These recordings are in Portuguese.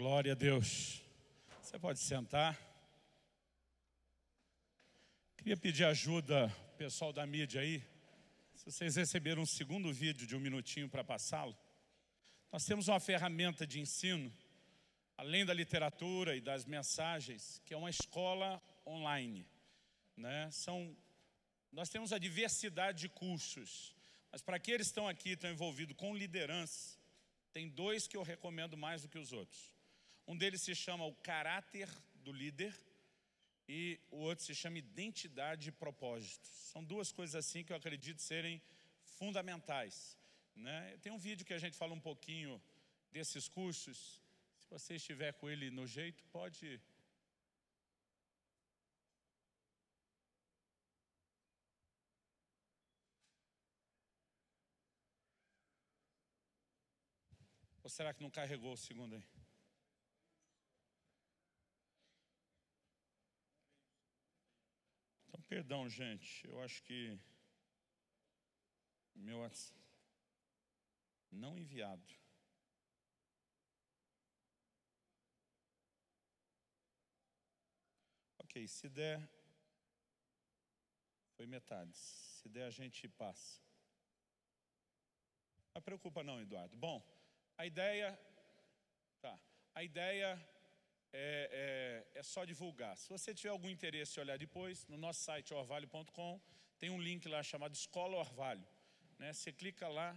Glória a Deus. Você pode sentar. Queria pedir ajuda, pessoal da mídia aí. Se vocês receberam um segundo vídeo de 1 minutinho para passá-lo. Nós temos uma ferramenta de ensino, além da literatura e das mensagens, que é uma escola online, né? Nós temos a diversidade de cursos, mas para aqueles que estão aqui, estão envolvidos com liderança, tem dois que eu recomendo mais do que os outros. Um deles se chama o caráter do líder e o outro se chama identidade e propósito. São duas coisas assim que eu acredito serem fundamentais, né? Tem um vídeo que a gente fala um pouquinho desses cursos. Se você estiver com ele no jeito, pode... Ou será que não carregou o segundo aí? Então, perdão, gente. Eu acho que... meu WhatsApp... não enviado. Ok, se der... foi metade. Se der, a gente passa. Não preocupa não, Eduardo. Bom, a ideia é só divulgar. Se você tiver algum interesse em olhar depois, no nosso site orvalho.com, tem um link lá chamado Escola Orvalho, né? Você clica lá,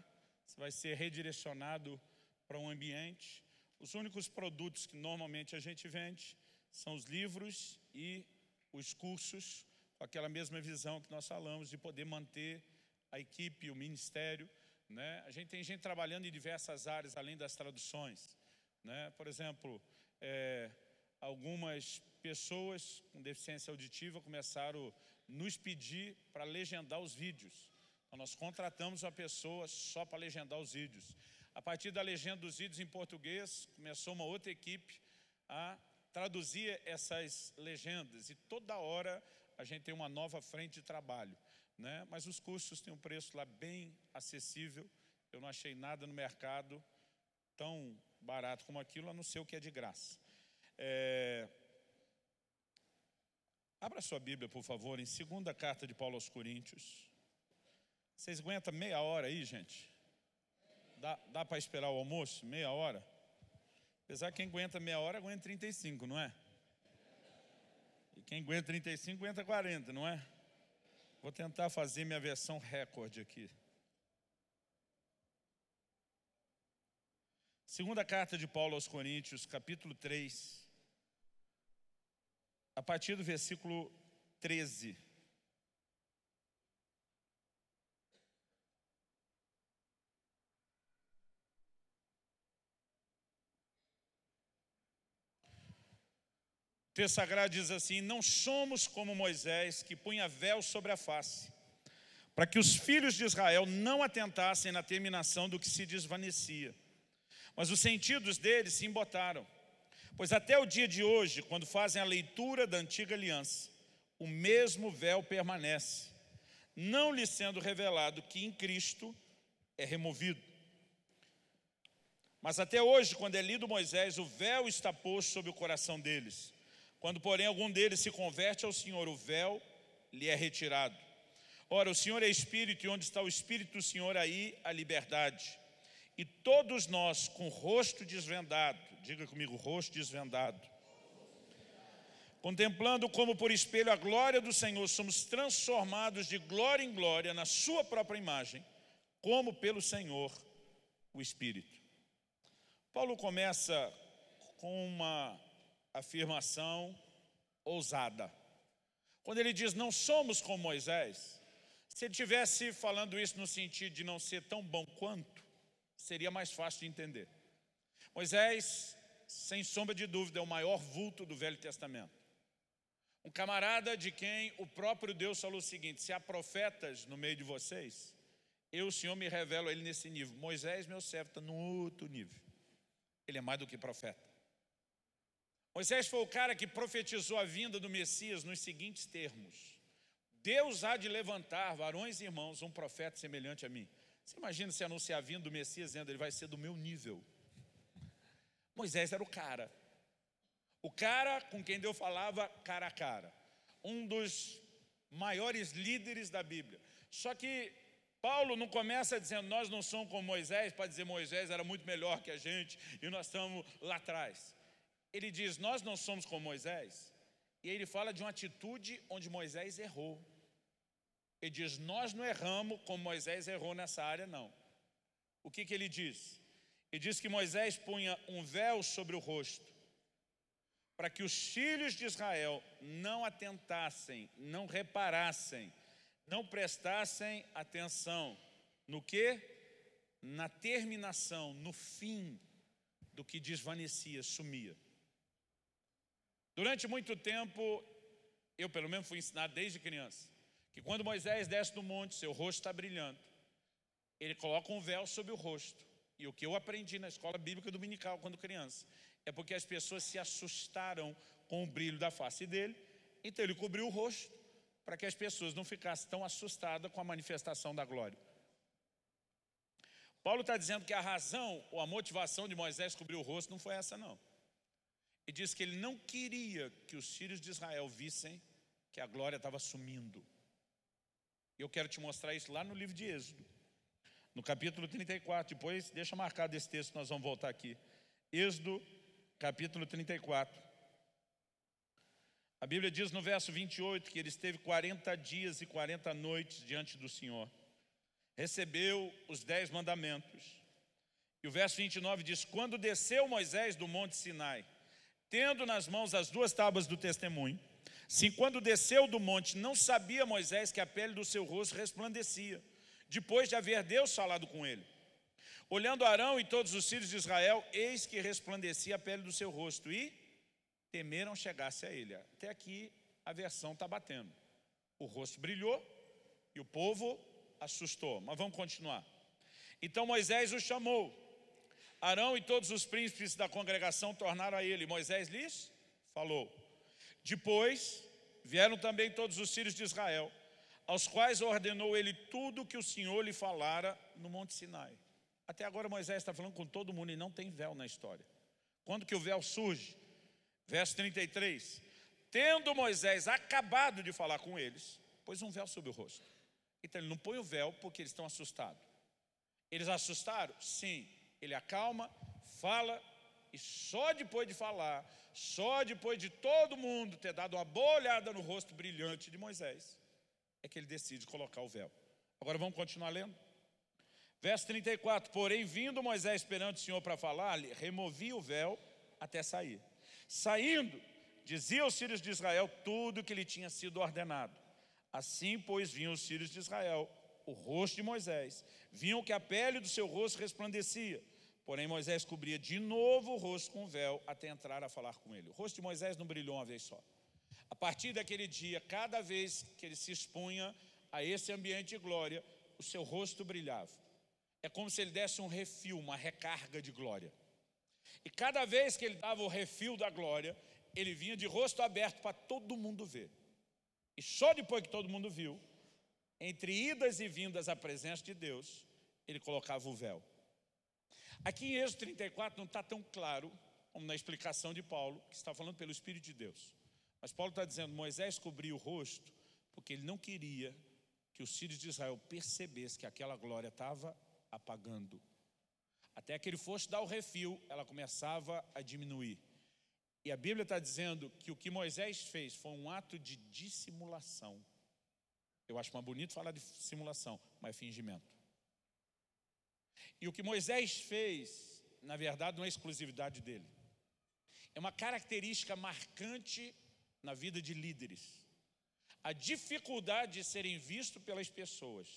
você vai ser redirecionado para um ambiente. Os únicos produtos que normalmente a gente vende são os livros e os cursos, com aquela mesma visão que nós falamos, de poder manter a equipe, o ministério, né? A gente tem gente trabalhando em diversas áreas, além das traduções, né? Por exemplo, algumas pessoas com deficiência auditiva começaram a nos pedir para legendar os vídeos. Então, nós contratamos uma pessoa só para legendar os vídeos. A partir da legenda dos vídeos em português, começou uma outra equipe a traduzir essas legendas. E toda hora a gente tem uma nova frente de trabalho, né? Mas os cursos têm um preço lá bem acessível. Eu não achei nada no mercado tão barato como aquilo, a não ser o que é de graça. Abra sua Bíblia, por favor, em 2ª carta de Paulo aos Coríntios. Vocês aguentam meia hora aí, gente? Dá para esperar o almoço? Meia hora? Apesar que quem aguenta meia hora, aguenta 35, não é? E quem aguenta 35, aguenta 40, não é? Vou tentar fazer minha versão recorde aqui. 2ª carta de Paulo aos Coríntios, capítulo 3, a partir do versículo 13. O texto sagrado diz assim: não somos como Moisés, que punha véu sobre a face, para que os filhos de Israel não atentassem na terminação do que se desvanecia. Mas os sentidos deles se embotaram. Pois até o dia de hoje, quando fazem a leitura da antiga aliança, o mesmo véu permanece, não lhe sendo revelado que em Cristo é removido. Mas até hoje, quando é lido Moisés, o véu está posto sobre o coração deles. Quando, porém, algum deles se converte ao Senhor, o véu lhe é retirado. Ora, o Senhor é Espírito, e onde está o Espírito do Senhor, aí a liberdade. E todos nós, com o rosto desvendado, diga comigo, rosto desvendado, contemplando como por espelho a glória do Senhor, somos transformados de glória em glória na sua própria imagem, como pelo Senhor, o Espírito. Paulo começa com uma afirmação ousada. Quando ele diz, não somos como Moisés, se ele estivesse falando isso no sentido de não ser tão bom quanto, seria mais fácil de entender. Moisés, sem sombra de dúvida, é o maior vulto do Velho Testamento. Um camarada de quem o próprio Deus falou o seguinte: se há profetas no meio de vocês, eu, o Senhor, me revelo a ele nesse nível. Moisés, meu servo, está no outro nível. Ele é mais do que profeta. Moisés foi o cara que profetizou a vinda do Messias nos seguintes termos: Deus há de levantar, varões e irmãos, um profeta semelhante a mim. Você imagina se anunciar a vinda do Messias dizendo, ele vai ser do meu nível. Moisés era o cara com quem Deus falava cara a cara, um dos maiores líderes da Bíblia. Só que Paulo não começa dizendo, nós não somos como Moisés, para dizer Moisés era muito melhor que a gente e nós estamos lá atrás. Ele diz, nós não somos como Moisés, e ele fala de uma atitude onde Moisés errou. Ele diz, nós não erramos como Moisés errou nessa área, não. O que ele diz? Ele diz que Moisés punha um véu sobre o rosto, para que os filhos de Israel não atentassem, não reparassem, não prestassem atenção no quê? Na terminação, no fim do que desvanecia, sumia. Durante muito tempo, eu pelo menos fui ensinado desde criança, que quando Moisés desce do monte, seu rosto está brilhando, ele coloca um véu sobre o rosto. E o que eu aprendi na escola bíblica dominical quando criança, é porque as pessoas se assustaram com o brilho da face dele, então ele cobriu o rosto, para que as pessoas não ficassem tão assustadas com a manifestação da glória. Paulo está dizendo que a razão ou a motivação de Moisés cobrir o rosto não foi essa, não. Ele diz que ele não queria que os filhos de Israel vissem que a glória estava sumindo. Eu quero te mostrar isso lá no livro de Êxodo, no capítulo 34. Depois, deixa marcado esse texto, nós vamos voltar aqui. Êxodo, capítulo 34. A Bíblia diz no verso 28 que ele esteve 40 dias e 40 noites diante do Senhor. Recebeu os 10 mandamentos. E o verso 29 diz, quando desceu Moisés do monte Sinai, tendo nas mãos as 2 tábuas do testemunho, sim, quando desceu do monte, não sabia Moisés que a pele do seu rosto resplandecia, depois de haver Deus falado com ele. Olhando Arão e todos os filhos de Israel, eis que resplandecia a pele do seu rosto, e temeram chegar-se a ele. Até aqui a versão está batendo. O rosto brilhou e o povo assustou. Mas vamos continuar. Então Moisés o chamou. Arão e todos os príncipes da congregação tornaram a ele. Moisés lhes falou. Depois vieram também todos os filhos de Israel, aos quais ordenou ele tudo que o Senhor lhe falara no monte Sinai. Até agora Moisés está falando com todo mundo e não tem véu na história. Quando que o véu surge? Verso 33, tendo Moisés acabado de falar com eles, pôs um véu sobre o rosto. Então ele não põe o véu porque eles estão assustados. Eles assustaram? Sim. Ele acalma, fala, e só depois de falar, só depois de todo mundo ter dado uma boa olhada no rosto brilhante de Moisés, é que ele decide colocar o véu. Agora vamos continuar lendo. Verso 34, porém vindo Moisés perante o Senhor para falar, removia o véu até sair. Saindo, dizia aos filhos de Israel tudo o que lhe tinha sido ordenado. Assim, pois, vinham os filhos de Israel, o rosto de Moisés, viam que a pele do seu rosto resplandecia. Porém, Moisés cobria de novo o rosto com o véu até entrar a falar com ele. O rosto de Moisés não brilhou uma vez só. A partir daquele dia, cada vez que ele se expunha a esse ambiente de glória, o seu rosto brilhava. É como se ele desse um refil, uma recarga de glória. E cada vez que ele dava o refil da glória, ele vinha de rosto aberto para todo mundo ver. E só depois que todo mundo viu, entre idas e vindas à presença de Deus, ele colocava o véu. Aqui em Êxodo 34 não está tão claro como na explicação de Paulo, que está falando pelo Espírito de Deus. Mas Paulo está dizendo, Moisés cobria o rosto porque ele não queria que os filhos de Israel percebessem que aquela glória estava apagando. Até que ele fosse dar o refil, ela começava a diminuir. E a Bíblia está dizendo que o que Moisés fez foi um ato de dissimulação. Eu acho mais bonito falar de simulação, mas é fingimento. E o que Moisés fez, na verdade, não é exclusividade dele. É uma característica marcante na vida de líderes. A dificuldade de serem vistos pelas pessoas,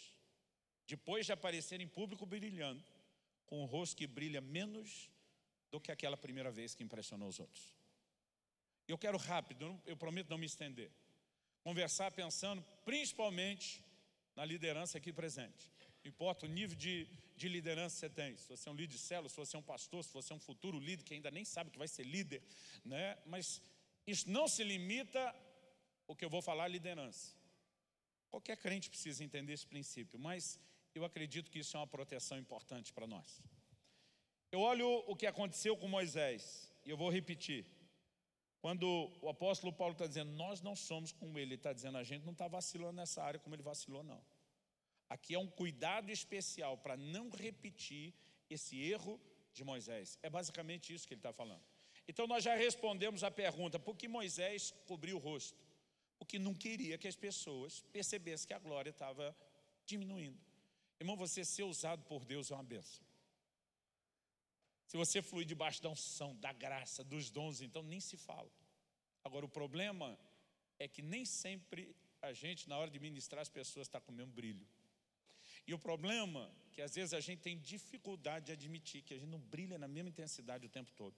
depois de aparecer em público brilhando, com um rosto que brilha menos do que aquela primeira vez que impressionou os outros. Eu quero rápido, eu prometo não me estender, conversar pensando principalmente na liderança aqui presente. Não importa o nível de liderança que você tem, se você é um líder de célula, se você é um pastor, se você é um futuro líder que ainda nem sabe que vai ser líder, né? Mas isso não se limita ao que eu vou falar, liderança. Qualquer crente precisa entender esse princípio, mas eu acredito que isso é uma proteção importante para nós. Eu olho o que aconteceu com Moisés, e eu vou repetir. Quando o apóstolo Paulo está dizendo, nós não somos como ele está dizendo, a gente não está vacilando nessa área como ele vacilou, não. Aqui é um cuidado especial para não repetir esse erro de Moisés. É basicamente isso que ele está falando. Então nós já respondemos a pergunta, por que Moisés cobriu o rosto? Porque não queria que as pessoas percebessem que a glória estava diminuindo. Irmão, você ser usado por Deus é uma bênção. Se você fluir debaixo da unção, da graça, dos dons, então nem se fala. Agora o problema é que nem sempre a gente, na hora de ministrar as pessoas, está com o mesmo brilho. E o problema é que às vezes a gente tem dificuldade de admitir que a gente não brilha na mesma intensidade o tempo todo.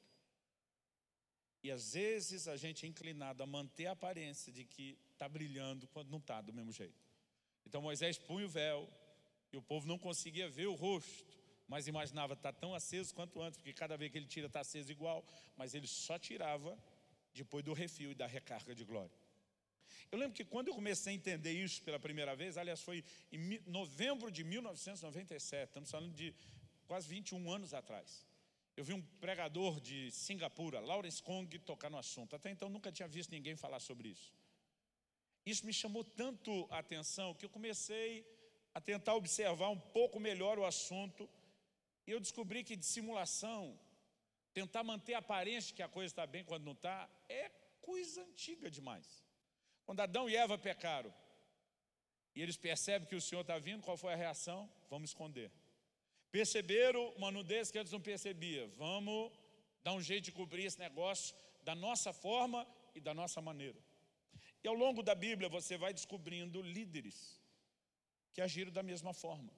E às vezes a gente é inclinado a manter a aparência de que está brilhando quando não está do mesmo jeito. Então Moisés punha o véu e o povo não conseguia ver o rosto, mas imaginava estar tão aceso quanto antes, porque cada vez que ele tira está aceso igual, mas ele só tirava depois do refil e da recarga de glória. Eu lembro que quando eu comecei a entender isso pela primeira vez, aliás foi em novembro de 1997, estamos falando de quase 21 anos atrás. Eu vi um pregador de Singapura, Lawrence Kong, tocar no assunto. Até então nunca tinha visto ninguém falar sobre isso. Isso me chamou tanto a atenção que eu comecei a tentar observar um pouco melhor o assunto. E eu descobri que dissimulação, tentar manter a aparência de que a coisa está bem quando não está, é coisa antiga demais. Quando Adão e Eva pecaram, e eles percebem que o Senhor está vindo, qual foi a reação? Vamos esconder. Perceberam uma nudez que eles não percebiam. Vamos dar um jeito de cobrir esse negócio da nossa forma e da nossa maneira. E ao longo da Bíblia você vai descobrindo líderes que agiram da mesma forma.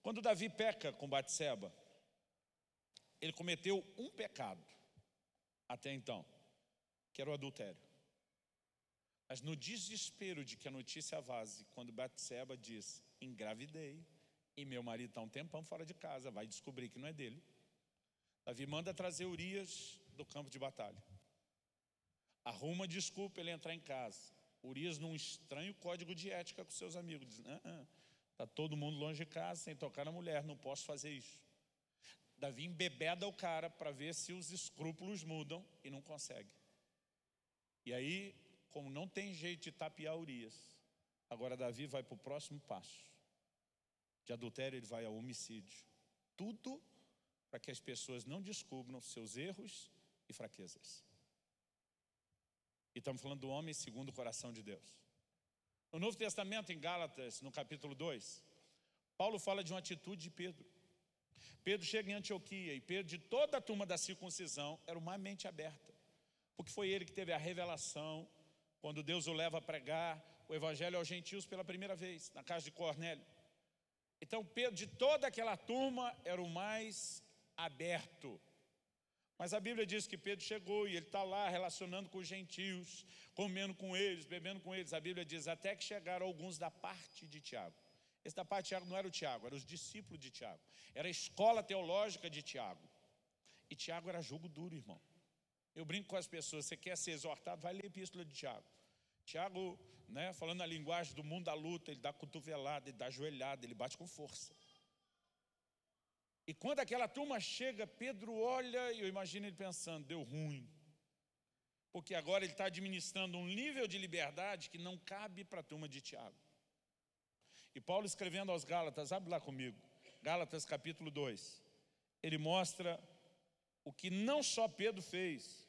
Quando Davi peca com Batseba, ele cometeu um pecado até então, que era o adultério. Mas no desespero de que a notícia vaze, quando Batseba diz, engravidei, e meu marido está um tempão fora de casa, vai descobrir que não é dele. Davi manda trazer Urias do campo de batalha. Arruma desculpa ele entrar em casa. Urias num estranho código de ética com seus amigos. Diz, está todo mundo longe de casa, sem tocar na mulher, não posso fazer isso. Davi embebeda o cara para ver se os escrúpulos mudam e não consegue. E aí, como não tem jeito de tapear Urias, agora Davi vai para o próximo passo. De adultério ele vai ao homicídio. Tudo para que as pessoas não descubram seus erros e fraquezas. E estamos falando do homem segundo o coração de Deus. No Novo Testamento, em Gálatas, no capítulo 2, Paulo fala de uma atitude de Pedro. Pedro chega em Antioquia e Pedro, de toda a turma da circuncisão, era o mais mente aberta. Porque foi ele que teve a revelação, quando Deus o leva a pregar o evangelho aos gentios pela primeira vez, na casa de Cornélio. Então Pedro, de toda aquela turma, era o mais aberto. Mas a Bíblia diz que Pedro chegou e ele está lá relacionando com os gentios, comendo com eles, bebendo com eles. A Bíblia diz até que chegaram alguns da parte de Tiago. Esse da parte de Tiago não era o Tiago, eram os discípulos de Tiago. Era a escola teológica de Tiago. E Tiago era jugo duro, irmão. Eu brinco com as pessoas, você quer ser exortado, vai ler a epístola de Tiago. Tiago, falando na linguagem do mundo da luta, ele dá cotovelada, ele dá joelhada, ele bate com força. E quando aquela turma chega, Pedro olha e eu imagino ele pensando, deu ruim. Porque agora ele está administrando um nível de liberdade que não cabe para a turma de Tiago. E Paulo escrevendo aos Gálatas, abre lá comigo, Gálatas capítulo 2. Ele mostra o que não só Pedro fez,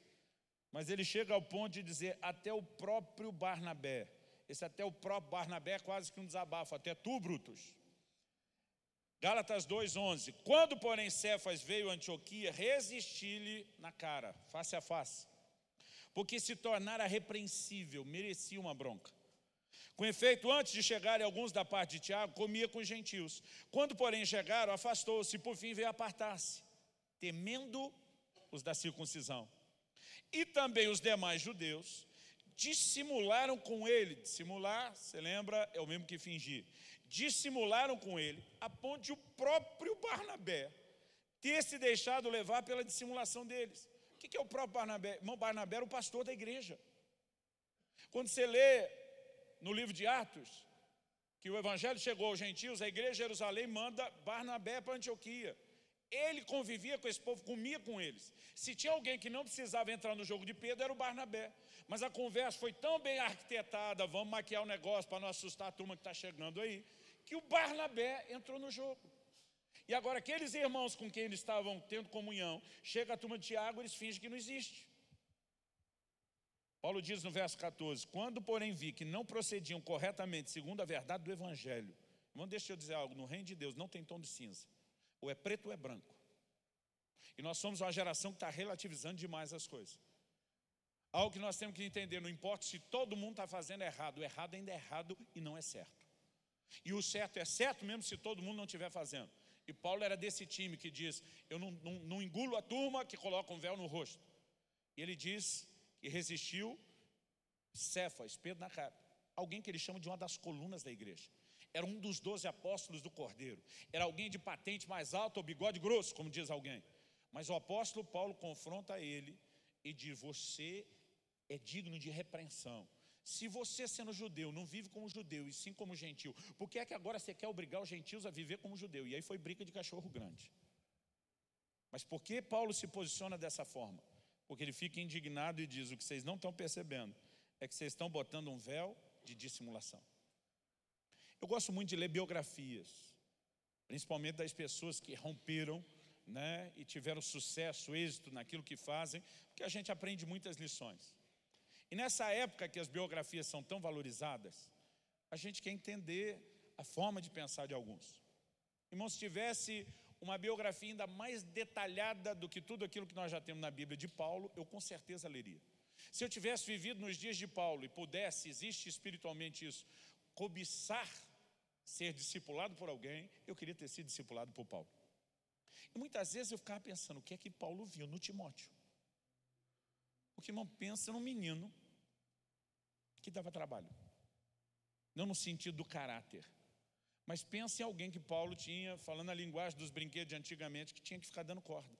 mas ele chega ao ponto de dizer até o próprio Barnabé. Esse até o próprio Barnabé é quase que um desabafo, até tu, Brutus. Gálatas 2:11. Quando, porém, Cefas veio a Antioquia, resisti-lhe na cara, face a face, porque se tornara repreensível, merecia uma bronca. Com efeito, antes de chegarem alguns da parte de Tiago, comia com os gentios. Quando, porém, chegaram, afastou-se e, por fim, veio apartar-se, temendo os da circuncisão. E também os demais judeus dissimularam com ele. Dissimular, você lembra, é o mesmo que fingir. Dissimularam com ele, a ponto de o próprio Barnabé ter se deixado levar pela dissimulação deles. O que é o próprio Barnabé? Irmão, Barnabé era o pastor da igreja. Quando você lê no livro de Atos, que o evangelho chegou aos gentios, a igreja de Jerusalém manda Barnabé para Antioquia. Ele convivia com esse povo, comia com eles. Se tinha alguém que não precisava entrar no jogo de Pedro, era o Barnabé. Mas a conversa foi tão bem arquitetada, vamos maquiar o negócio para não assustar a turma que está chegando aí, que o Barnabé entrou no jogo. E agora aqueles irmãos com quem eles estavam tendo comunhão, chega a turma de Tiago, eles fingem que não existe. Paulo diz no verso 14, quando porém vi que não procediam corretamente segundo a verdade do Evangelho. Irmão, deixa eu dizer algo, no reino de Deus não tem tom de cinza. Ou é preto ou é branco. E nós somos uma geração que está relativizando demais as coisas. Algo que nós temos que entender, não importa se todo mundo está fazendo errado, o errado ainda é errado e não é certo. E o certo é certo mesmo se todo mundo não estiver fazendo. E Paulo era desse time que diz, eu não engulo a turma que coloca um véu no rosto. E ele diz que resistiu Cefas, Pedro na cara. Alguém que ele chama de uma das colunas da igreja. Era um dos 12 apóstolos do Cordeiro. Era alguém de patente mais alta ou bigode grosso, como diz alguém. Mas o apóstolo Paulo confronta ele e diz, você é digno de repreensão. Se você, sendo judeu, não vive como judeu e sim como gentil, por que é que agora você quer obrigar os gentios a viver como judeu? E aí foi briga de cachorro grande. Mas por que Paulo se posiciona dessa forma? Porque ele fica indignado e diz, o que vocês não estão percebendo é que vocês estão botando um véu de dissimulação. Eu gosto muito de ler biografias, principalmente das pessoas que romperam, né, e tiveram sucesso, êxito naquilo que fazem, porque a gente aprende muitas lições. E nessa época que as biografias são tão valorizadas, a gente quer entender a forma de pensar de alguns. Irmão, se tivesse uma biografia ainda mais detalhada do que tudo aquilo que nós já temos na Bíblia de Paulo, eu com certeza leria. Se eu tivesse vivido nos dias de Paulo e pudesse, existe espiritualmente isso, cobiçar ser discipulado por alguém, eu queria ter sido discipulado por Paulo. E muitas vezes eu ficava pensando, o que é que Paulo viu no Timóteo? Porque, irmão, pensa num menino que dava trabalho. Não no sentido do caráter, mas pensa em alguém que Paulo tinha, falando a linguagem dos brinquedos de antigamente, que tinha que ficar dando corda.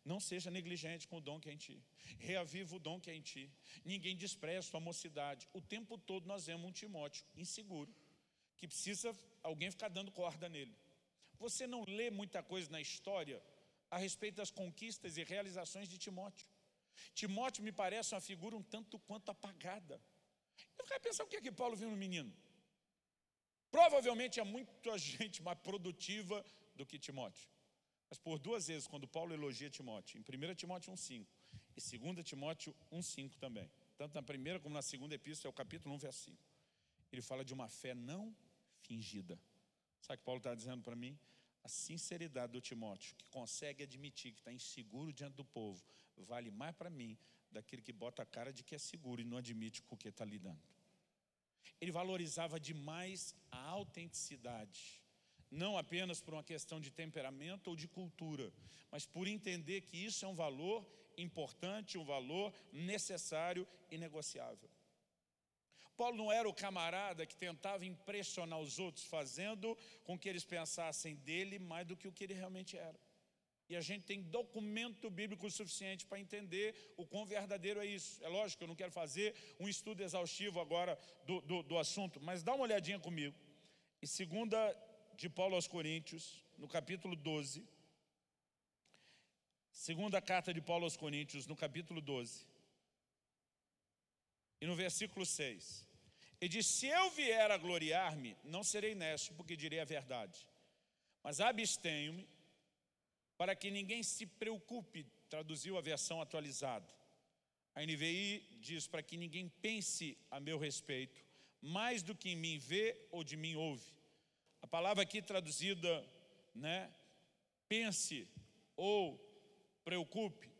Não seja negligente com o dom que é em ti. Reaviva o dom que é em ti. Ninguém despreza sua mocidade. O tempo todo nós vemos um Timóteo inseguro, que precisa alguém ficar dando corda nele. Você não lê muita coisa na história a respeito das conquistas e realizações de Timóteo. Timóteo me parece uma figura um tanto quanto apagada. Eu ficava pensando o que é que Paulo viu no menino. Provavelmente é muita gente mais produtiva do que Timóteo. Mas por duas vezes, quando Paulo elogia Timóteo, em 1 Timóteo 1,5 e 2 Timóteo 1,5 também, tanto na primeira como na segunda epístola, é o capítulo 1, verso 5. Ele fala de uma fé não fingida. Sabe o que Paulo está dizendo para mim? A sinceridade do Timóteo, que consegue admitir que está inseguro diante do povo, vale mais para mim daquele que bota a cara de que é seguro e não admite com o que está lidando. Ele valorizava demais a autenticidade, não apenas por uma questão de temperamento ou de cultura, mas por entender que isso é um valor importante, um valor necessário e negociável. Paulo não era o camarada que tentava impressionar os outros, fazendo com que eles pensassem dele mais do que o que ele realmente era. E a gente tem documento bíblico suficiente para entender o quão verdadeiro é isso. É lógico que eu não quero fazer um estudo exaustivo agora do assunto, mas dá uma olhadinha comigo. Em 2 de Paulo aos Coríntios, no capítulo 12, segunda carta de Paulo aos Coríntios, no capítulo 12, e no versículo 6, ele diz, se eu vier a gloriar-me, não serei nécio, porque direi a verdade, mas abstenho-me, para que ninguém se preocupe, traduziu a versão atualizada. A NVI diz, para que ninguém pense a meu respeito, mais do que em mim vê ou de mim ouve. A palavra aqui traduzida, né, pense ou preocupe,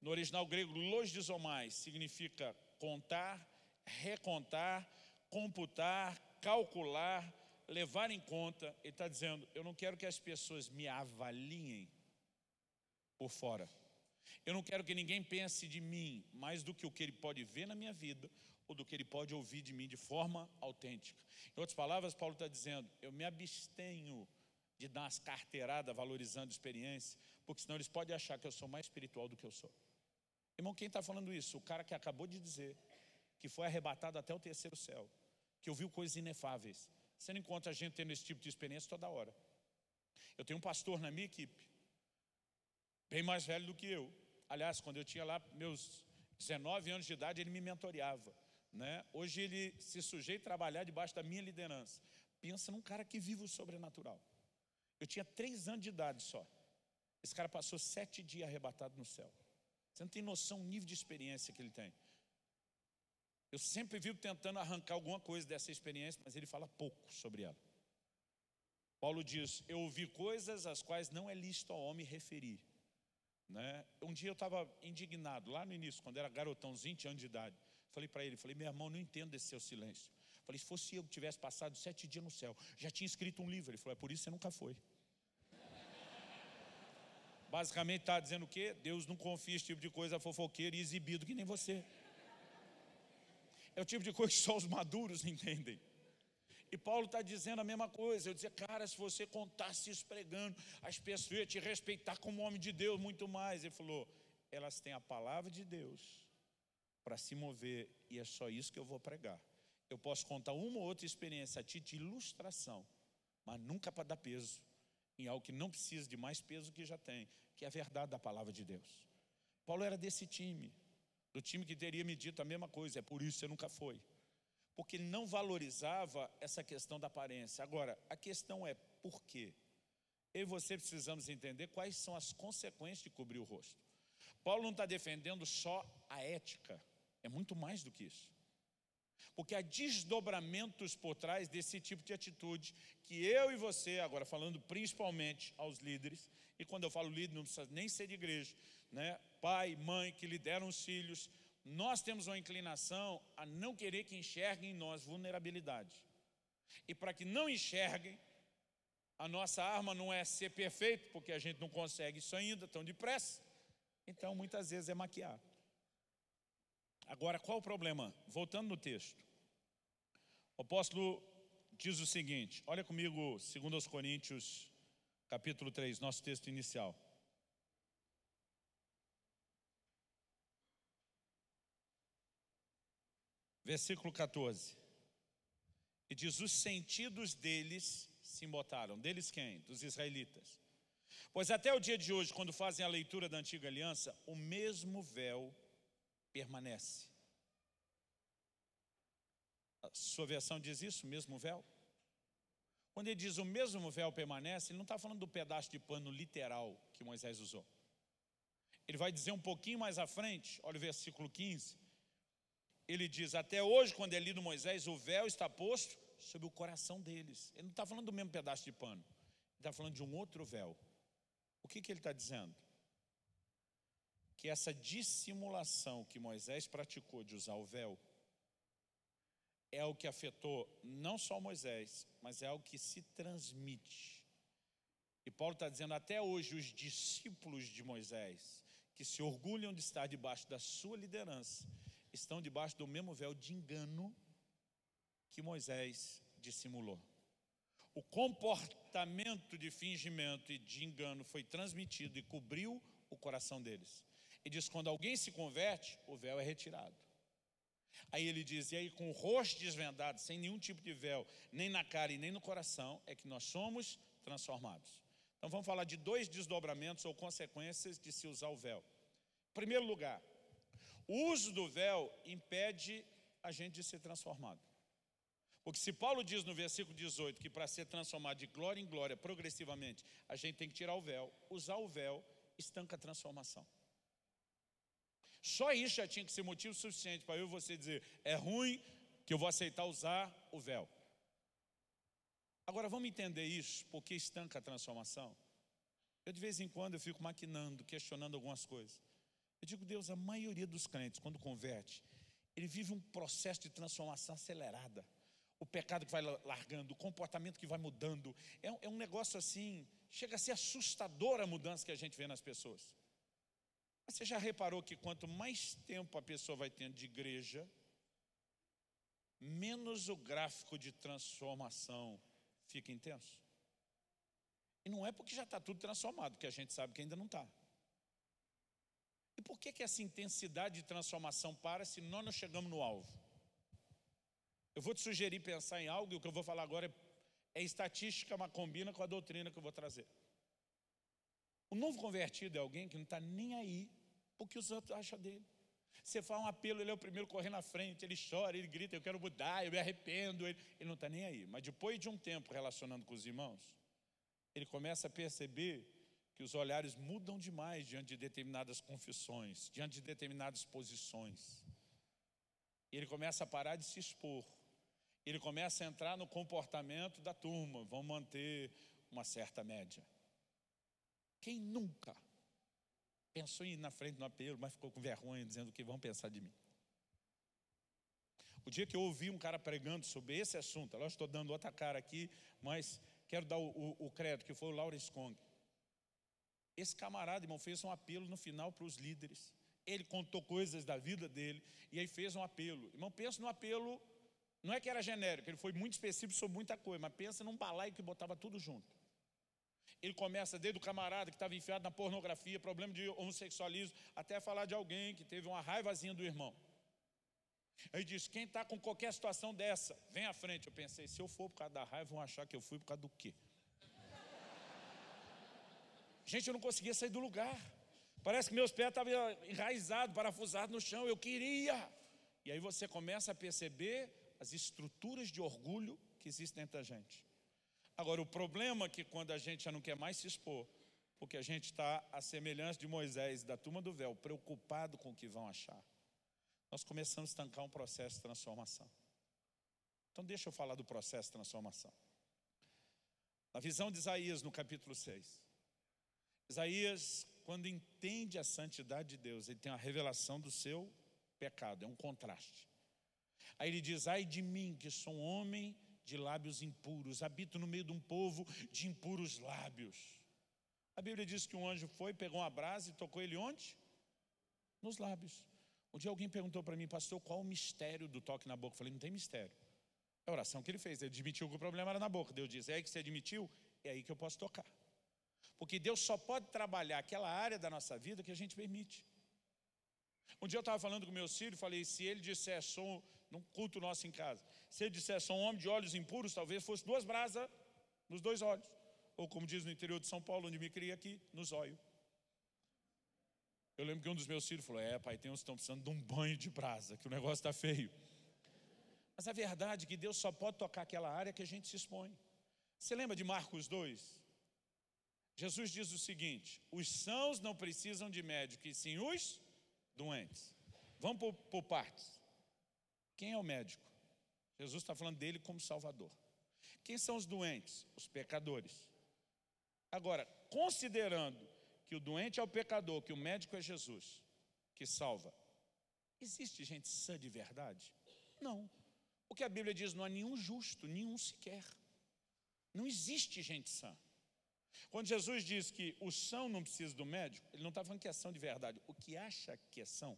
no original grego, logizomais, significa contar, recontar, computar, calcular, levar em conta. Ele está dizendo, eu não quero que as pessoas me avaliem por fora. Eu não quero que ninguém pense de mim mais do que o que ele pode ver na minha vida ou do que ele pode ouvir de mim de forma autêntica. Em outras palavras, Paulo está dizendo, eu me abstenho de dar umas carteiradas valorizando experiência, porque senão eles podem achar que eu sou mais espiritual do que eu sou. Irmão, quem está falando isso? O cara que acabou de dizer que foi arrebatado até o terceiro céu, que ouviu coisas inefáveis. Você não encontra a gente tendo esse tipo de experiência toda hora. Eu tenho um pastor na minha equipe, bem mais velho do que eu. Aliás, quando eu tinha lá meus 19 anos de idade, ele me mentoreava, né? Hoje ele se sujeita a trabalhar debaixo da minha liderança. Pensa num cara que vive o sobrenatural. Eu tinha 3 anos de idade só. Esse cara passou 7 dias arrebatado no céu. Você não tem noção do nível de experiência que ele tem. Eu sempre vivo tentando arrancar alguma coisa dessa experiência, mas ele fala pouco sobre ela. Paulo diz, eu ouvi coisas as quais não é lícito ao homem referir, né? Um dia eu estava indignado, lá no início, quando era garotão, uns 20 anos de idade. Falei para ele, meu irmão, não entendo desse seu silêncio. Falei, se fosse eu que tivesse passado 7 dias no céu, já tinha escrito um livro. Ele falou, é por isso que você nunca foi. Basicamente está dizendo o quê? Deus não confia esse tipo de coisa fofoqueiro e exibido que nem você. É o tipo de coisa que só os maduros entendem. E Paulo está dizendo a mesma coisa. Eu dizia, cara, se você contasse isso pregando, as pessoas iam te respeitar como homem de Deus muito mais. Ele falou, elas têm a palavra de Deus para se mover e é só isso que eu vou pregar. Eu posso contar uma ou outra experiência a título de ilustração, mas nunca para dar peso em algo que não precisa de mais peso que já tem, que é a verdade da palavra de Deus. Paulo era desse time, do time que teria me dito a mesma coisa, é por isso que você nunca foi. Porque ele não valorizava essa questão da aparência. Agora, a questão é por quê? Eu e você precisamos entender quais são as consequências de cobrir o rosto. Paulo não está defendendo só a ética, é muito mais do que isso. Porque há desdobramentos por trás desse tipo de atitude que eu e você, agora falando principalmente aos líderes, e quando eu falo líder não precisa nem ser de igreja, né? Pai, mãe que lideram os filhos, nós temos uma inclinação a não querer que enxerguem em nós vulnerabilidade. E para que não enxerguem, a nossa arma não é ser perfeito, porque a gente não consegue isso ainda tão depressa. Então muitas vezes é maquiar. Agora, qual o problema? Voltando no texto, o apóstolo diz o seguinte, olha comigo, 2 Coríntios, capítulo 3, nosso texto inicial. Versículo 14. E diz, os sentidos deles se embotaram. Deles quem? Dos israelitas. Pois até o dia de hoje, quando fazem a leitura da antiga aliança, o mesmo véu permanece. A sua versão diz isso, o mesmo véu? Quando ele diz o mesmo véu permanece, ele não está falando do pedaço de pano literal que Moisés usou. Ele vai dizer um pouquinho mais à frente, olha o versículo 15. Ele diz, até hoje, quando é lido Moisés, o véu está posto sobre o coração deles. Ele não está falando do mesmo pedaço de pano. Ele está falando de um outro véu. O que ele está dizendo? Que essa dissimulação que Moisés praticou de usar o véu é o que afetou não só Moisés, mas é algo que se transmite. E Paulo está dizendo, até hoje os discípulos de Moisés, que se orgulham de estar debaixo da sua liderança, estão debaixo do mesmo véu de engano que Moisés dissimulou. O comportamento de fingimento e de engano foi transmitido e cobriu o coração deles. E diz, quando alguém se converte, o véu é retirado. Aí ele diz, e aí com o rosto desvendado, sem nenhum tipo de véu, nem na cara e nem no coração, é que nós somos transformados. Então vamos falar de 2 desdobramentos ou consequências de se usar o véu. Em primeiro lugar, o uso do véu impede a gente de ser transformado. Porque se Paulo diz no versículo 18 que para ser transformado de glória em glória progressivamente, a gente tem que tirar o véu, usar o véu estanca a transformação. Só isso já tinha que ser motivo suficiente para eu e você dizer, é ruim que eu vou aceitar usar o véu. Agora vamos entender isso, porque estanca a transformação. Eu de vez em quando eu fico maquinando, questionando algumas coisas. Eu digo, Deus, a maioria dos crentes, quando converte, ele vive um processo de transformação acelerada. O pecado que vai largando, o comportamento que vai mudando. É um negócio assim, chega a ser assustador a mudança que a gente vê nas pessoas. Mas você já reparou que quanto mais tempo a pessoa vai tendo de igreja, menos o gráfico de transformação fica intenso? E não é porque já está tudo transformado, que a gente sabe que ainda não está. E por que essa intensidade de transformação para se nós não chegamos no alvo? Eu vou te sugerir pensar em algo, e o que eu vou falar agora é estatística, mas combina com a doutrina que eu vou trazer. O novo convertido é alguém que não está nem aí o que os outros acham dele. Você faz um apelo, ele é o primeiro a correr na frente, ele chora, ele grita, eu quero mudar, eu me arrependo. Ele não está nem aí. Mas depois de um tempo relacionando com os irmãos, ele começa a perceber que os olhares mudam demais diante de determinadas confissões, diante de determinadas posições. Ele começa a parar de se expor. Ele começa a entrar no comportamento da turma, vão manter uma certa média. Quem nunca pensou em ir na frente do apelo, mas ficou com vergonha, dizendo o que vão pensar de mim? O dia que eu ouvi um cara pregando sobre esse assunto, eu estou dando outra cara aqui, mas quero dar o crédito, que foi o Lawrence Kong. Esse camarada, irmão, fez um apelo no final para os líderes. Ele contou coisas da vida dele e aí fez um apelo. Irmão, pensa no apelo, não é que era genérico, ele foi muito específico sobre muita coisa, mas pensa num balaio que botava tudo junto. Ele começa desde o camarada que estava enfiado na pornografia, problema de homossexualismo, até falar de alguém que teve uma raivazinha do irmão. Aí diz, quem está com qualquer situação dessa, vem à frente. Eu pensei, se eu for por causa da raiva, vão achar que eu fui por causa do quê? Gente, eu não conseguia sair do lugar. Parece que meus pés estavam enraizados, parafusados no chão. Eu queria. E aí você começa a perceber as estruturas de orgulho que existem entre a gente. Agora, o problema é que quando a gente já não quer mais se expor, porque a gente está à semelhança de Moisés, da turma do véu, preocupado com o que vão achar, nós começamos a estancar um processo de transformação. Então deixa eu falar do processo de transformação. Na visão de Isaías, no capítulo 6. Isaías, quando entende a santidade de Deus, ele tem a revelação do seu pecado, é um contraste. Aí ele diz, ai de mim, que sou um homem de lábios impuros, habito no meio de um povo de impuros lábios. A Bíblia diz que um anjo foi, pegou uma brasa e tocou ele onde? Nos lábios. Um dia alguém perguntou para mim, pastor, qual o mistério do toque na boca? Eu falei, não tem mistério. É a oração que ele fez, ele admitiu que o problema era na boca. Deus disse, é aí que você admitiu, é aí que eu posso tocar. Porque Deus só pode trabalhar aquela área da nossa vida que a gente permite. Um dia eu estava falando com meus filhos, falei, se ele disser, sou, num culto nosso em casa, se ele disser, sou um homem de olhos impuros, talvez fosse 2 brasas nos 2 olhos. Ou como diz no interior de São Paulo, onde me criei aqui, nos olhos. Eu lembro que um dos meus filhos falou, pai, tem uns que estão precisando de um banho de brasa, que o negócio está feio. Mas a verdade é que Deus só pode tocar aquela área que a gente se expõe. Você lembra de Marcos 2? Jesus diz o seguinte, os sãos não precisam de médico, e sim os doentes. Vamos por partes. Quem é o médico? Jesus está falando dele como Salvador. Quem são os doentes? Os pecadores. Agora, considerando que o doente é o pecador, que o médico é Jesus, que salva, existe gente sã de verdade? Não. O que a Bíblia diz, não há nenhum justo, nenhum sequer. Não existe gente sã. Quando Jesus diz que o são não precisa do médico, ele não está falando que é são de verdade. O que acha que é são,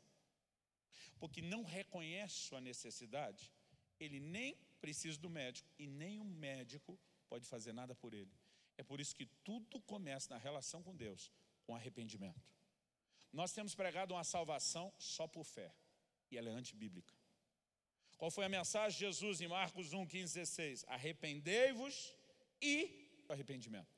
porque não reconhece sua necessidade, ele nem precisa do médico e nem o médico pode fazer nada por ele. É por isso que tudo começa na relação com Deus, com arrependimento. Nós temos pregado uma salvação só por fé, e ela é antibíblica. Qual foi a mensagem de Jesus em Marcos 1, 15, 16? Arrependei-vos e arrependimento.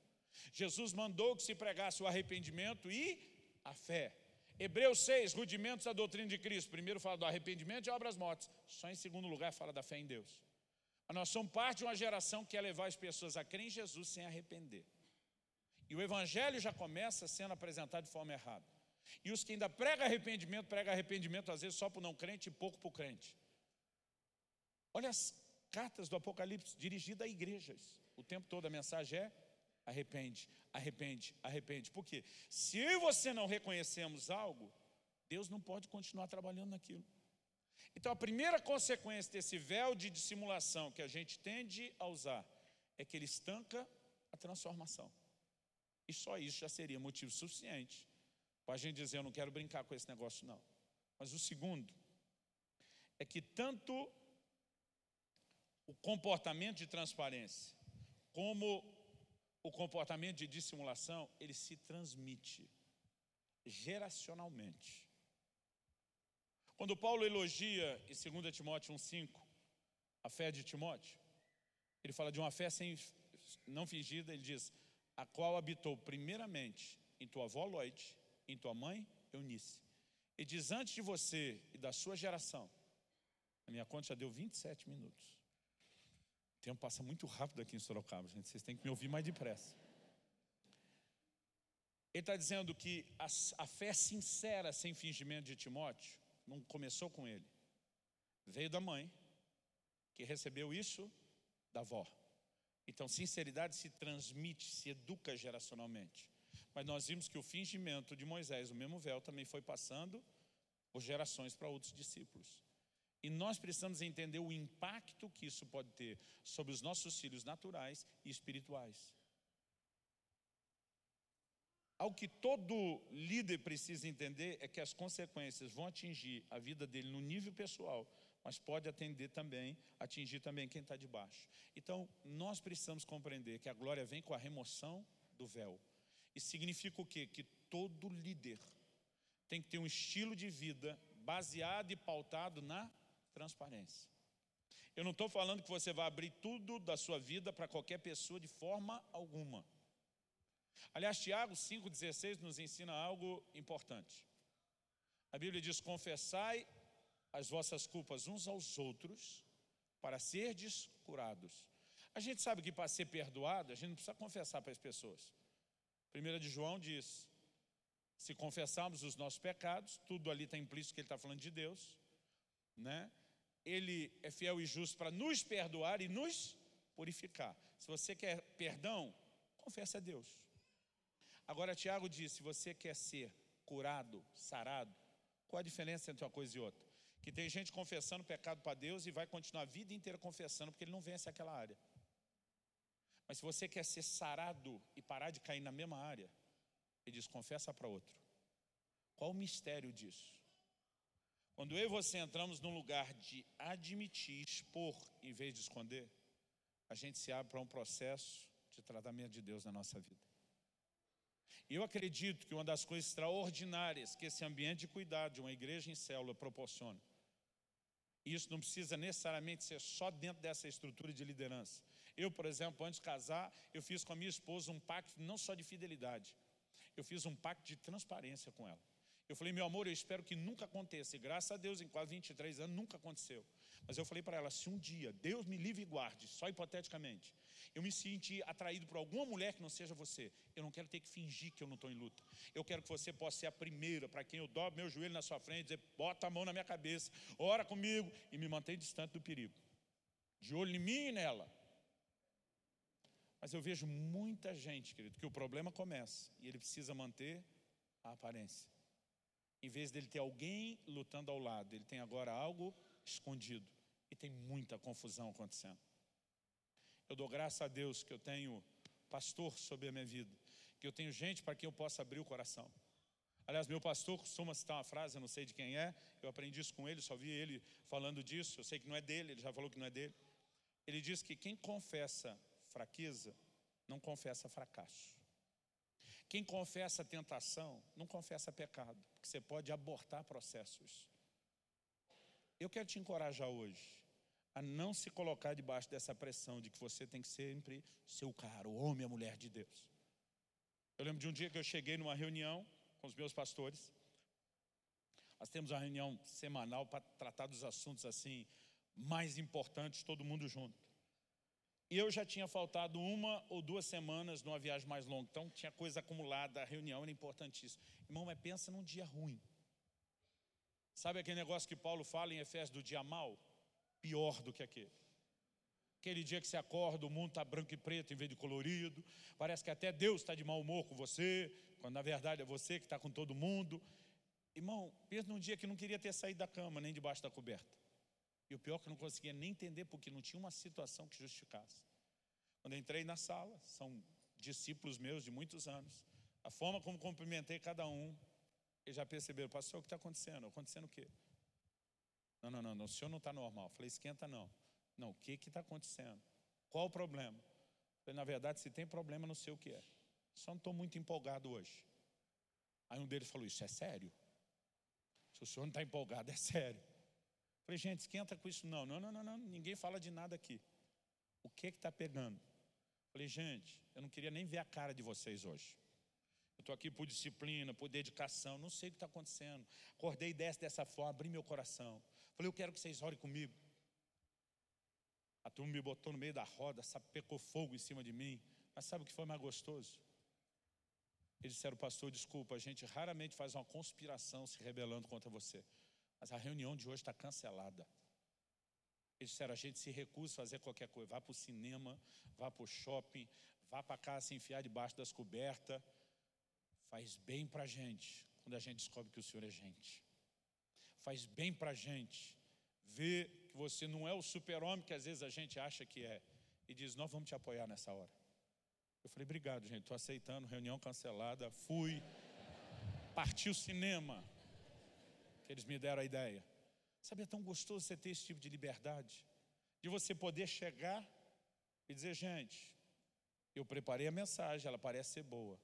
Jesus mandou que se pregasse o arrependimento e a fé. Hebreus 6, rudimentos da doutrina de Cristo. Primeiro fala do arrependimento e obras mortas. Só em segundo lugar fala da fé em Deus. Mas nós somos parte de uma geração que quer levar as pessoas a crer em Jesus sem arrepender. E o evangelho já começa sendo apresentado de forma errada. E os que ainda pregam arrependimento às vezes só para o não crente e pouco para o crente. Olha as cartas do Apocalipse dirigidas a igrejas. O tempo todo a mensagem é arrepende, arrepende, arrepende. Por quê? Se você não reconhecemos algo, Deus não pode continuar trabalhando naquilo. Então a primeira consequência desse véu de dissimulação que a gente tende a usar é que ele estanca a transformação. E só isso já seria motivo suficiente para a gente dizer, eu não quero brincar com esse negócio não. Mas o segundo é que tanto o comportamento de transparência como o comportamento de dissimulação, ele se transmite geracionalmente. Quando Paulo elogia em 2 Timóteo 1,5 a fé de Timóteo, ele fala de uma fé não fingida, ele diz, a qual habitou primeiramente em tua avó Lloyd, em tua mãe Eunice. E diz: antes de você e da sua geração. A minha conta já deu 27 minutos. O tempo passa muito rápido aqui em Sorocaba, gente. Vocês têm que me ouvir mais depressa. Ele está dizendo que a fé sincera, sem fingimento de Timóteo, não começou com ele. Veio da mãe, que recebeu isso da avó. Então, sinceridade se transmite, se educa geracionalmente. Mas nós vimos que o fingimento de Moisés, o mesmo véu, também foi passando por gerações para outros discípulos. E nós precisamos entender o impacto que isso pode ter sobre os nossos filhos naturais e espirituais. Algo que todo líder precisa entender é que as consequências vão atingir a vida dele no nível pessoal, mas pode atingir também quem está debaixo. Então, nós precisamos compreender que a glória vem com a remoção do véu. Isso significa o quê? Que todo líder tem que ter um estilo de vida baseado e pautado na transparência. Eu não estou falando que você vai abrir tudo da sua vida para qualquer pessoa de forma alguma. Aliás, Tiago 5,16 nos ensina algo importante. A Bíblia diz: confessai as vossas culpas uns aos outros para serdes curados. A gente sabe que para ser perdoado, a gente não precisa confessar para as pessoas. 1 de João diz: se confessarmos os nossos pecados, tudo ali está implícito que ele está falando de Deus, né? Ele é fiel e justo para nos perdoar e nos purificar. Se você quer perdão, confesse a Deus. Agora Tiago diz: se você quer ser curado, sarado, qual a diferença entre uma coisa e outra? Que tem gente confessando pecado para Deus e vai continuar a vida inteira confessando, porque ele não vence aquela área. Mas se você quer ser sarado e parar de cair na mesma área, ele diz: confessa para outro. Qual o mistério disso? Quando eu e você entramos num lugar de admitir, expor, em vez de esconder, a gente se abre para um processo de tratamento de Deus na nossa vida. E eu acredito que uma das coisas extraordinárias que esse ambiente de cuidado de uma igreja em célula proporciona, e isso não precisa necessariamente ser só dentro dessa estrutura de liderança. Eu, por exemplo, antes de casar, eu fiz com a minha esposa um pacto não só de fidelidade, eu fiz um pacto de transparência com ela. Eu falei: meu amor, eu espero que nunca aconteça. E graças a Deus, em quase 23 anos, nunca aconteceu. Mas eu falei para ela: se um dia, Deus me livre e guarde, só hipoteticamente, eu me sentir atraído por alguma mulher que não seja você, eu não quero ter que fingir que eu não estou em luta. Eu quero que você possa ser a primeira para quem eu dobro meu joelho na sua frente, dizer: bota a mão na minha cabeça, ora comigo e me mantém distante do perigo. De olho em mim e nela. Mas eu vejo muita gente, querido, que o problema começa e ele precisa manter a aparência. Em vez dele ter alguém lutando ao lado, ele tem agora algo escondido. E tem muita confusão acontecendo. Eu dou graças a Deus que eu tenho pastor sobre a minha vida, que eu tenho gente para quem eu possa abrir o coração. Aliás, meu pastor costuma citar uma frase, eu não sei de quem é, eu aprendi isso com ele, só vi ele falando disso, eu sei que não é dele, ele já falou que não é dele. Ele diz que quem confessa fraqueza, não confessa fracasso. Quem confessa tentação, não confessa pecado, porque você pode abortar processos. Eu quero te encorajar hoje a não se colocar debaixo dessa pressão de que você tem que sempre ser o cara, o homem, a mulher de Deus. Eu lembro de um dia que eu cheguei numa reunião com os meus pastores. Nós temos uma reunião semanal para tratar dos assuntos assim mais importantes, todo mundo junto. E eu já tinha faltado 1 ou 2 semanas numa viagem mais longa. Então tinha coisa acumulada, a reunião era importantíssima. Irmão, mas pensa num dia ruim. Sabe aquele negócio que Paulo fala em Efésios do dia mau? Pior do que aquele. Aquele dia que você acorda, o mundo está branco e preto em vez de colorido. Parece que até Deus está de mau humor com você, quando na verdade é você que está com todo mundo. Irmão, pensa num dia que não queria ter saído da cama, nem debaixo da coberta. E o pior é que eu não conseguia nem entender, porque não tinha uma situação que justificasse. Quando eu entrei na sala, são discípulos meus de muitos anos, a forma como cumprimentei cada um, eles já perceberam: pastor, o que está acontecendo? Acontecendo o quê? Não, o senhor não está normal. Eu falei: esquenta não. Não, o que está acontecendo? Qual o problema? Eu falei: na verdade, se tem problema, não sei o que é. Só não estou muito empolgado hoje. Aí um deles falou: isso é sério? Se o senhor não está empolgado, é sério. Eu falei: gente, esquenta com isso não, ninguém fala de nada aqui. O que está pegando? Eu falei: gente, eu não queria nem ver a cara de vocês hoje. Eu estou aqui por disciplina, por dedicação, não sei o que está acontecendo. Acordei dessa forma, abri meu coração. Falei, eu quero que vocês orem comigo. A turma me botou no meio da roda, sapecou fogo em cima de mim. Mas sabe o que foi mais gostoso? Eles disseram, pastor, desculpa, a gente raramente faz uma conspiração se rebelando contra você. Mas a reunião de hoje está cancelada. Eles disseram, a gente se recusa a fazer qualquer coisa. Vá para o cinema, vá para o shopping, vá para casa se enfiar debaixo das cobertas. Faz bem para a gente quando a gente descobre que o Senhor é gente. Faz bem para a gente ver que você não é o super-homem que às vezes a gente acha que é. E diz, nós vamos te apoiar nessa hora. Eu falei, obrigado, gente, estou aceitando, reunião cancelada. Fui, parti o cinema, que eles me deram a ideia. Sabe, é tão gostoso você ter esse tipo de liberdade, de você poder chegar e dizer, gente, eu preparei a mensagem, ela parece ser boa,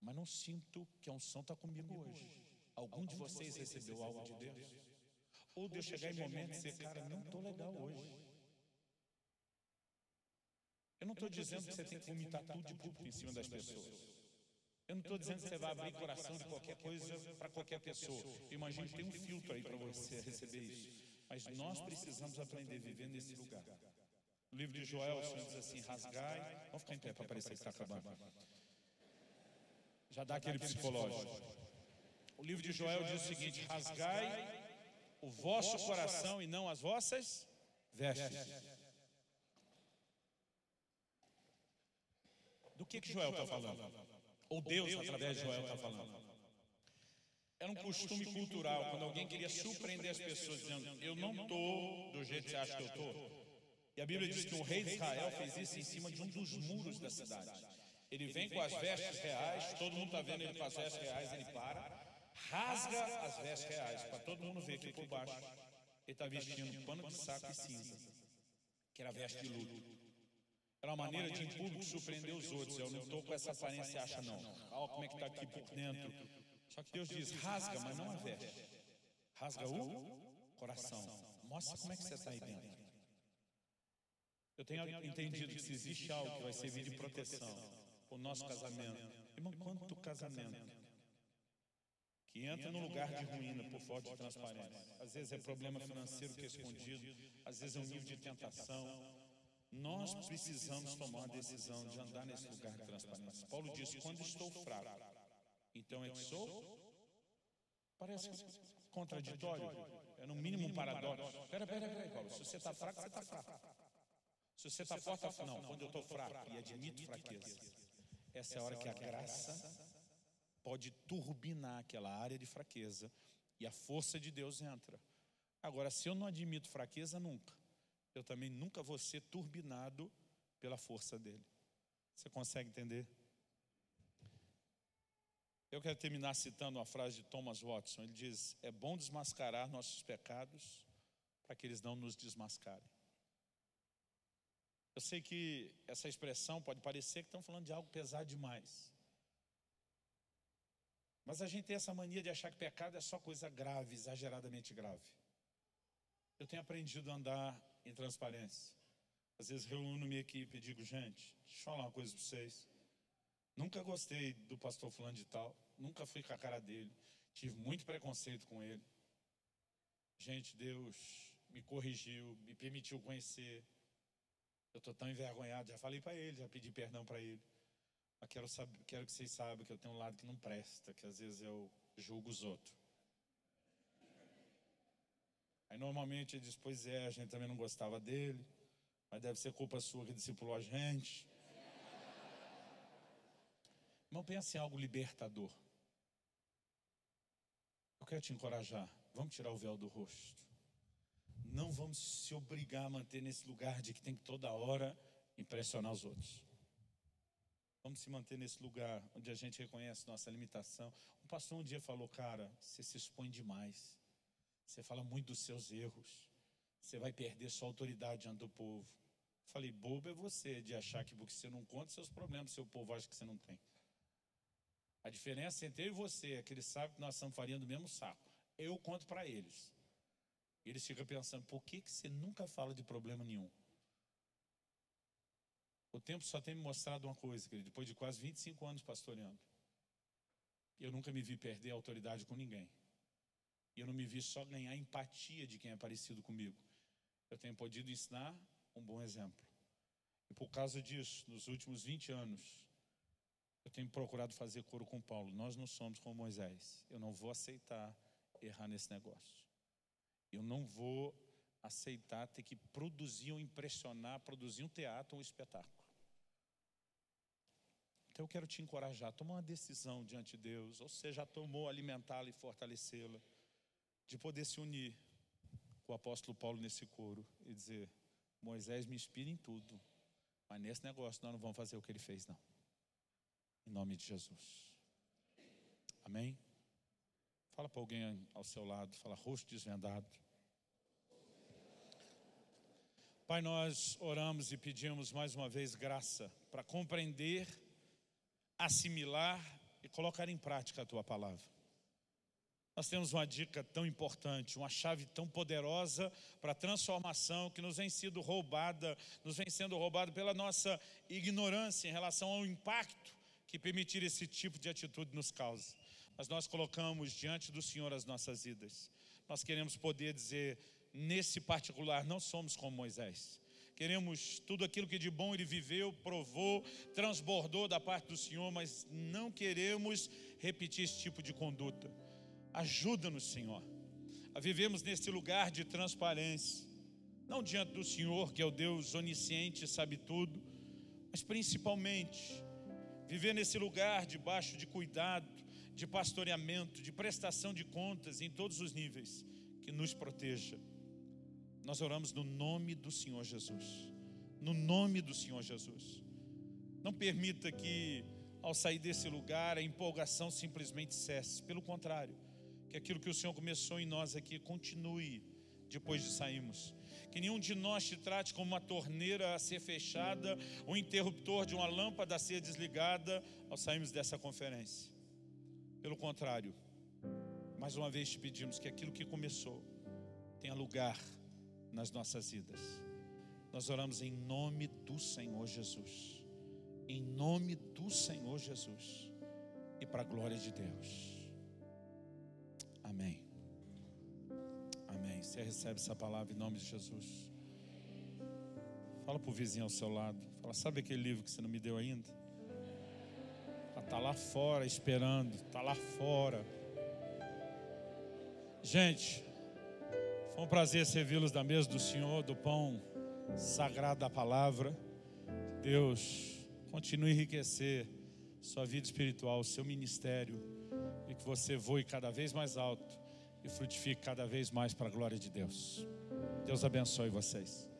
mas não sinto que a unção está comigo hoje. Algum de vocês recebeu algo de Deus? Ou Deus chegar em momento e dizer, cara, não estou legal hoje. Eu não estou dizendo que você tem que vomitar tudo de público em cima das pessoas. Eu não estou dizendo que você vai abrir coração de qualquer coisa para qualquer pessoa. Imagina que tem um filtro aí para você receber isso. Mas nós precisamos aprender a viver nesse lugar. No livro de Joel, o Senhor diz assim, rasgai. Vamos ficar em pé para parecer que está acabando. Já dá aquele psicológico. O livro de Joel diz o seguinte, rasgai o vosso coração e não as vossas vestes. Do que Joel está falando? Ou Deus, através de Joel, está falando? Era um costume cultural, quando alguém queria surpreender as pessoas, dizendo, eu não estou do jeito que você acha que eu estou. E a Bíblia diz que o rei de Israel fez isso em cima de um dos muros da cidade. Ele vem com as vestes reais, todo mundo está vendo ele com as vestes reais, ele para, rasga as vestes reais, para todo mundo ver que por baixo ele está vestindo pano de saco e cinza, que era veste de luto. Era uma maneira de, em público, surpreender os outros. Eu não estou com essa aparência, acha não. Olha como é que está aqui por dentro. Só que Deus diz, rasga, mas não a veste. Rasga o coração. Mostra como é que você está aí dentro. Eu tenho entendido que se existe algo que vai servir de proteção para o nosso casamento. Irmão, quanto casamento que entra num lugar de ruína por falta de transparência. Às vezes é problema financeiro que é escondido. Às vezes é um nível de tentação. Nós precisamos tomar uma decisão de andar nesse lugar de transparência. Paulo diz, quando estou fraco, então é que sou? Parece contraditório, é no mínimo um paradoxo. Espera, Paulo, se você está fraco, você está fraco. Se você está forte, não, quando eu estou fraco e admito fraqueza, essa é a hora que a graça pode turbinar aquela área de fraqueza e a força de Deus entra. Agora, se eu não admito fraqueza, nunca. Eu também nunca vou ser turbinado pela força dele. Você consegue entender? Eu quero terminar citando uma frase de Thomas Watson. Ele diz, é bom desmascarar nossos pecados para que eles não nos desmascarem. Eu sei que essa expressão pode parecer que estão falando de algo pesado demais. Mas a gente tem essa mania de achar que pecado é só coisa grave, exageradamente grave. Eu tenho aprendido a andar em transparência. Às vezes reúno minha equipe e digo, gente, deixa eu falar uma coisa para vocês. Nunca gostei do pastor fulano de tal, nunca fui com a cara dele, tive muito preconceito com ele. Gente, Deus me corrigiu, me permitiu conhecer. Eu estou tão envergonhado, já falei para ele, já pedi perdão para ele. Mas quero que vocês saibam que eu tenho um lado que não presta, que às vezes eu julgo os outros. Aí normalmente ele diz, pois é, a gente também não gostava dele, mas deve ser culpa sua que discipulou a gente. Irmão, pensa em algo libertador. Eu quero te encorajar, vamos tirar o véu do rosto. Não vamos se obrigar a manter nesse lugar de que tem que toda hora impressionar os outros. Vamos se manter nesse lugar onde a gente reconhece nossa limitação. Um pastor um dia falou, cara, você se expõe demais. Você fala muito dos seus erros. Você vai perder sua autoridade diante do povo. Falei, bobo é você de achar que porque você não conta seus problemas, seu povo acha que você não tem. A diferença entre eu e você é que eles sabem que nós somos farinha do mesmo saco. Eu conto para eles. Eles ficam pensando, por que você nunca fala de problema nenhum? O tempo só tem me mostrado uma coisa, querido, depois de quase 25 anos pastoreando. Eu nunca me vi perder a autoridade com ninguém. E eu não me vi só ganhar empatia de quem é parecido comigo. Eu tenho podido ensinar um bom exemplo. E por causa disso, nos últimos 20 anos, eu tenho procurado fazer coro com Paulo. Nós não somos como Moisés. Eu não vou aceitar errar nesse negócio. Eu não vou aceitar ter que produzir ou impressionar, produzir um teatro ou um espetáculo. Então eu quero te encorajar a tomar uma decisão diante de Deus, ou seja, já tomou, alimentá-la e fortalecê-la, de poder se unir com o apóstolo Paulo nesse coro e dizer: Moisés me inspira em tudo, mas nesse negócio nós não vamos fazer o que ele fez, não. Em nome de Jesus. Amém? Fala para alguém ao seu lado, fala: rosto desvendado. Pai, nós oramos e pedimos mais uma vez graça para compreender, assimilar e colocar em prática a Tua palavra. Nós temos uma dica tão importante, uma chave tão poderosa para a transformação que nos vem sendo roubada pela nossa ignorância em relação ao impacto que permitir esse tipo de atitude nos causa. Mas nós colocamos diante do Senhor as nossas vidas. Nós queremos poder dizer, nesse particular, não somos como Moisés. Queremos tudo aquilo que de bom ele viveu, provou, transbordou da parte do Senhor, mas não queremos repetir esse tipo de conduta. Ajuda-nos, Senhor, a vivermos nesse lugar de transparência, não diante do Senhor, que é o Deus onisciente e sabe tudo, mas principalmente viver nesse lugar debaixo de cuidado, de pastoreamento, de prestação de contas em todos os níveis, que nos proteja. Nós oramos no nome do Senhor Jesus, no nome do Senhor Jesus. Não permita que ao sair desse lugar a empolgação simplesmente cesse, pelo contrário, que aquilo que o Senhor começou em nós aqui continue depois de sairmos. Que nenhum de nós te trate como uma torneira a ser fechada, um interruptor de uma lâmpada a ser desligada ao sairmos dessa conferência. Pelo contrário, mais uma vez te pedimos que aquilo que começou tenha lugar nas nossas vidas. Nós oramos em nome do Senhor Jesus. Em nome do Senhor Jesus. E para a glória de Deus. Amém. Amém. Você recebe essa palavra em nome de Jesus. Fala para o vizinho ao seu lado. Fala: sabe aquele livro que você não me deu ainda? Está lá fora esperando. Está lá fora. Gente, foi um prazer servi-los da mesa do Senhor, do pão sagrado da palavra. Deus continue a enriquecer sua vida espiritual, seu ministério, e que você voe cada vez mais alto e frutifique cada vez mais para a glória de Deus. Deus abençoe vocês.